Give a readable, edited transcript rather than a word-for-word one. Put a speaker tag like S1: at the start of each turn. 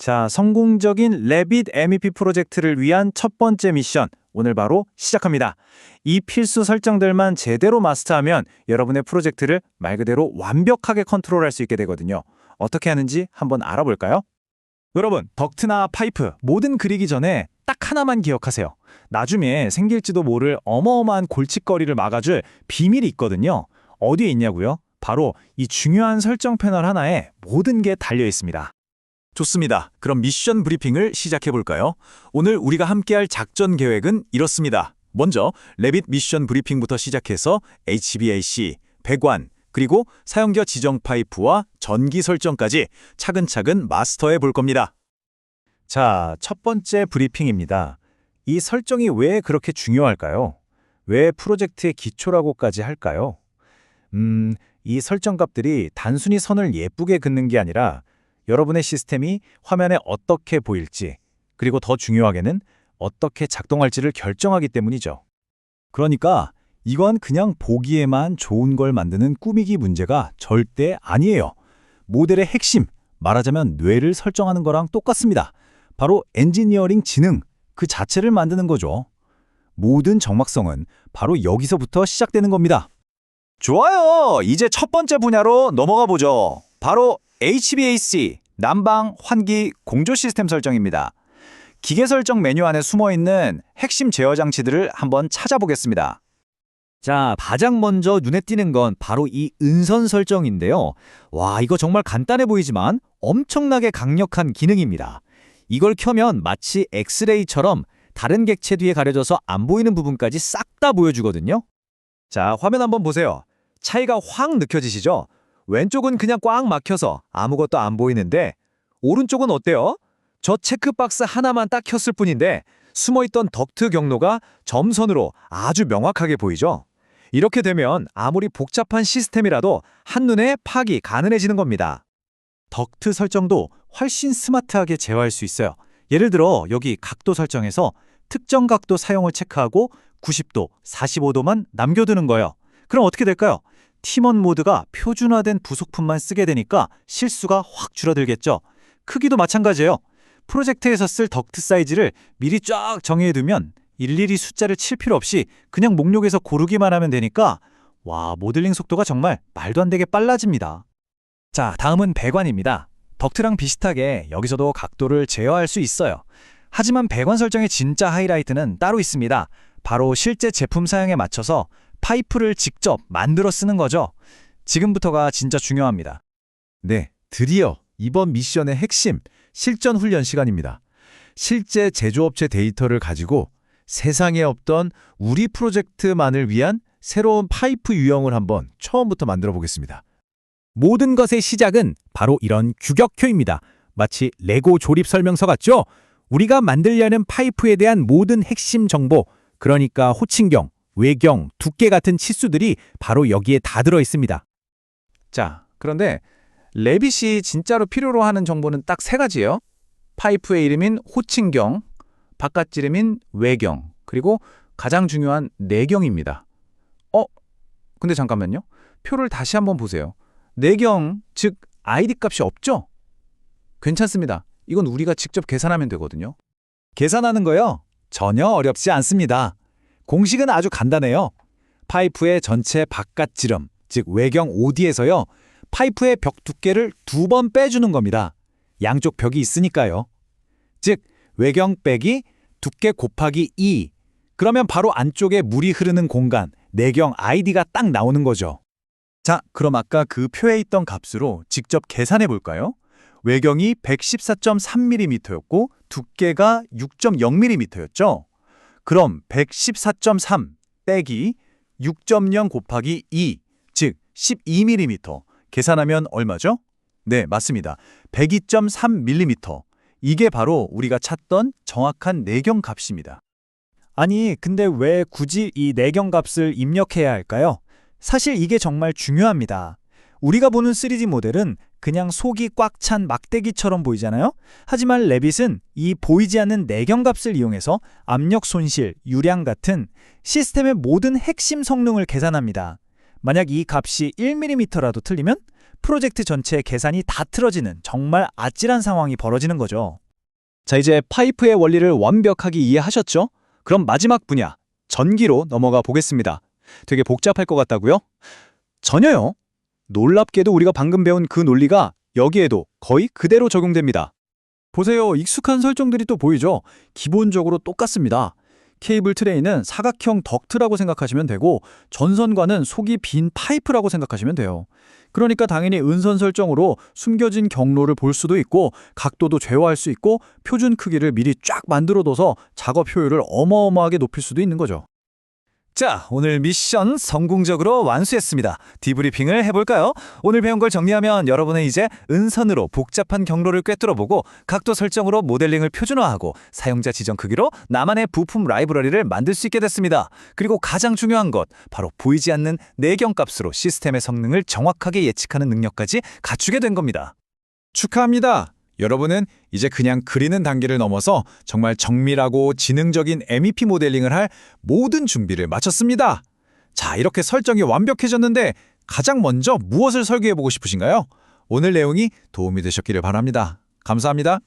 S1: 자, 성공적인 레빗 MEP 프로젝트를 위한 첫 번째 미션, 오늘 바로 시작합니다. 이 필수 설정들만 제대로 마스터하면 여러분의 프로젝트를 말 그대로 완벽하게 컨트롤할 수 있게 되거든요. 어떻게 하는지 한번 알아볼까요? 여러분, 덕트나 파이프 뭐든 그리기 전에 딱 하나만 기억하세요. 나중에 생길지도 모를 어마어마한 골칫거리를 막아줄 비밀이 있거든요. 어디에 있냐고요? 바로 이 중요한 설정 패널 하나에 모든 게 달려 있습니다. 좋습니다. 그럼 미션 브리핑을 시작해볼까요? 오늘 우리가 함께할 작전 계획은 이렇습니다. 먼저 레빗 미션 브리핑부터 시작해서 HVAC, 배관, 그리고 사용자 지정 파이프와 전기 설정까지 차근차근 마스터해 볼 겁니다. 자, 첫 번째 브리핑입니다. 이 설정이 왜 그렇게 중요할까요? 왜 프로젝트의 기초라고까지 할까요? 이 설정값들이 단순히 선을 예쁘게 긋는 게 아니라 여러분의 시스템이 화면에 어떻게 보일지, 그리고 더 중요하게는 어떻게 작동할지를 결정하기 때문이죠. 그러니까 이건 그냥 보기에만 좋은 걸 만드는 꾸미기 문제가 절대 아니에요. 모델의 핵심, 말하자면 뇌를 설정하는 거랑 똑같습니다. 바로 엔지니어링 지능, 그 자체를 만드는 거죠. 모든 정확성은 바로 여기서부터 시작되는 겁니다. 좋아요. 이제 첫 번째 분야로 넘어가 보죠. 바로 HVAC, 난방, 환기, 공조 시스템 설정입니다. 기계 설정 메뉴 안에 숨어있는 핵심 제어 장치들을 한번 찾아보겠습니다.
S2: 자, 가장 먼저 눈에 띄는 건 바로 이 은선 설정인데요. 와, 이거 정말 간단해 보이지만 엄청나게 강력한 기능입니다. 이걸 켜면 마치 엑스레이처럼 다른 객체 뒤에 가려져서 안 보이는 부분까지 싹 다 보여주거든요.
S1: 자, 화면 한번 보세요. 차이가 확 느껴지시죠? 왼쪽은 그냥 꽉 막혀서 아무것도 안 보이는데 오른쪽은 어때요? 저 체크박스 하나만 딱 켰을 뿐인데 숨어있던 덕트 경로가 점선으로 아주 명확하게 보이죠? 이렇게 되면 아무리 복잡한 시스템이라도 한눈에 파악이 가능해지는 겁니다. 덕트 설정도 훨씬 스마트하게 제어할 수 있어요. 예를 들어 여기 각도 설정에서 특정 각도 사용을 체크하고 90도, 45도만 남겨두는 거예요. 그럼 어떻게 될까요? 팀원 모드가 표준화된 부속품만 쓰게 되니까 실수가 확 줄어들겠죠. 크기도 마찬가지예요. 프로젝트에서 쓸 덕트 사이즈를 미리 쫙 정해두면 일일이 숫자를 칠 필요 없이 그냥 목록에서 고르기만 하면 되니까 와, 모델링 속도가 정말 말도 안 되게 빨라집니다. 자, 다음은 배관입니다. 덕트랑 비슷하게 여기서도 각도를 제어할 수 있어요. 하지만 배관 설정의 진짜 하이라이트는 따로 있습니다. 바로 실제 제품 사양에 맞춰서 파이프를 직접 만들어 쓰는 거죠. 지금부터가 진짜 중요합니다.
S3: 네, 드디어 이번 미션의 핵심, 실전 훈련 시간입니다. 실제 제조업체 데이터를 가지고 세상에 없던 우리 프로젝트만을 위한 새로운 파이프 유형을 한번 처음부터 만들어 보겠습니다.
S2: 모든 것의 시작은 바로 이런 규격표입니다. 마치 레고 조립 설명서 같죠? 우리가 만들려는 파이프에 대한 모든 핵심 정보, 그러니까 호칭경, 외경, 두께 같은 치수들이 바로 여기에 다 들어 있습니다.
S1: 자, 그런데 레빗이 진짜로 필요로 하는 정보는 딱 세 가지예요. 파이프의 이름인 호칭경, 바깥 지름인 외경, 그리고 가장 중요한 내경입니다. 근데 잠깐만요. 표를 다시 한번 보세요. 내경, 즉 ID 값이 없죠? 괜찮습니다. 이건 우리가 직접 계산하면 되거든요. 계산하는 거요? 전혀 어렵지 않습니다. 공식은 아주 간단해요. 파이프의 전체 바깥 지름, 즉 외경 OD에서요. 파이프의 벽 두께를 2번 빼주는 겁니다. 양쪽 벽이 있으니까요. 즉 외경 빼기 두께 곱하기 2. 그러면 바로 안쪽에 물이 흐르는 공간, 내경 ID가 딱 나오는 거죠. 자, 그럼 아까 그 표에 있던 값으로 직접 계산해 볼까요? 외경이 114.3mm였고 두께가 6.0mm였죠. 그럼 114.3 빼기 6.0 곱하기 2, 즉 12mm. 계산하면 얼마죠? 네, 맞습니다. 102.3mm. 이게 바로 우리가 찾던 정확한 내경 값입니다. 아니, 근데 왜 굳이 이 내경 값을 입력해야 할까요? 사실 이게 정말 중요합니다. 우리가 보는 3D 모델은 그냥 속이 꽉 찬 막대기처럼 보이잖아요? 하지만 레빗은 이 보이지 않는 내경값을 이용해서 압력 손실, 유량 같은 시스템의 모든 핵심 성능을 계산합니다. 만약 이 값이 1mm라도 틀리면 프로젝트 전체의 계산이 다 틀어지는 정말 아찔한 상황이 벌어지는 거죠. 자, 이제 파이프의 원리를 완벽하게 이해하셨죠? 그럼 마지막 분야, 전기로 넘어가 보겠습니다. 되게 복잡할 것 같다고요? 전혀요. 놀랍게도 우리가 방금 배운 그 논리가 여기에도 거의 그대로 적용됩니다. 보세요. 익숙한 설정들이 또 보이죠? 기본적으로 똑같습니다. 케이블 트레이는 사각형 덕트라고 생각하시면 되고 전선관은 속이 빈 파이프라고 생각하시면 돼요. 그러니까 당연히 은선 설정으로 숨겨진 경로를 볼 수도 있고 각도도 제어할 수 있고 표준 크기를 미리 쫙 만들어둬서 작업 효율을 어마어마하게 높일 수도 있는 거죠. 자, 오늘 미션 성공적으로 완수했습니다. 디브리핑을 해볼까요? 오늘 배운 걸 정리하면 여러분은 이제 은선으로 복잡한 경로를 꿰뚫어보고 각도 설정으로 모델링을 표준화하고 사용자 지정 크기로 나만의 부품 라이브러리를 만들 수 있게 됐습니다. 그리고 가장 중요한 것, 바로 보이지 않는 내경값으로 시스템의 성능을 정확하게 예측하는 능력까지 갖추게 된 겁니다.
S3: 축하합니다. 여러분은 이제 그냥 그리는 단계를 넘어서 정말 정밀하고 지능적인 MEP 모델링을 할 모든 준비를 마쳤습니다. 자, 이렇게 설정이 완벽해졌는데 가장 먼저 무엇을 설계해보고 싶으신가요? 오늘 내용이 도움이 되셨기를 바랍니다. 감사합니다.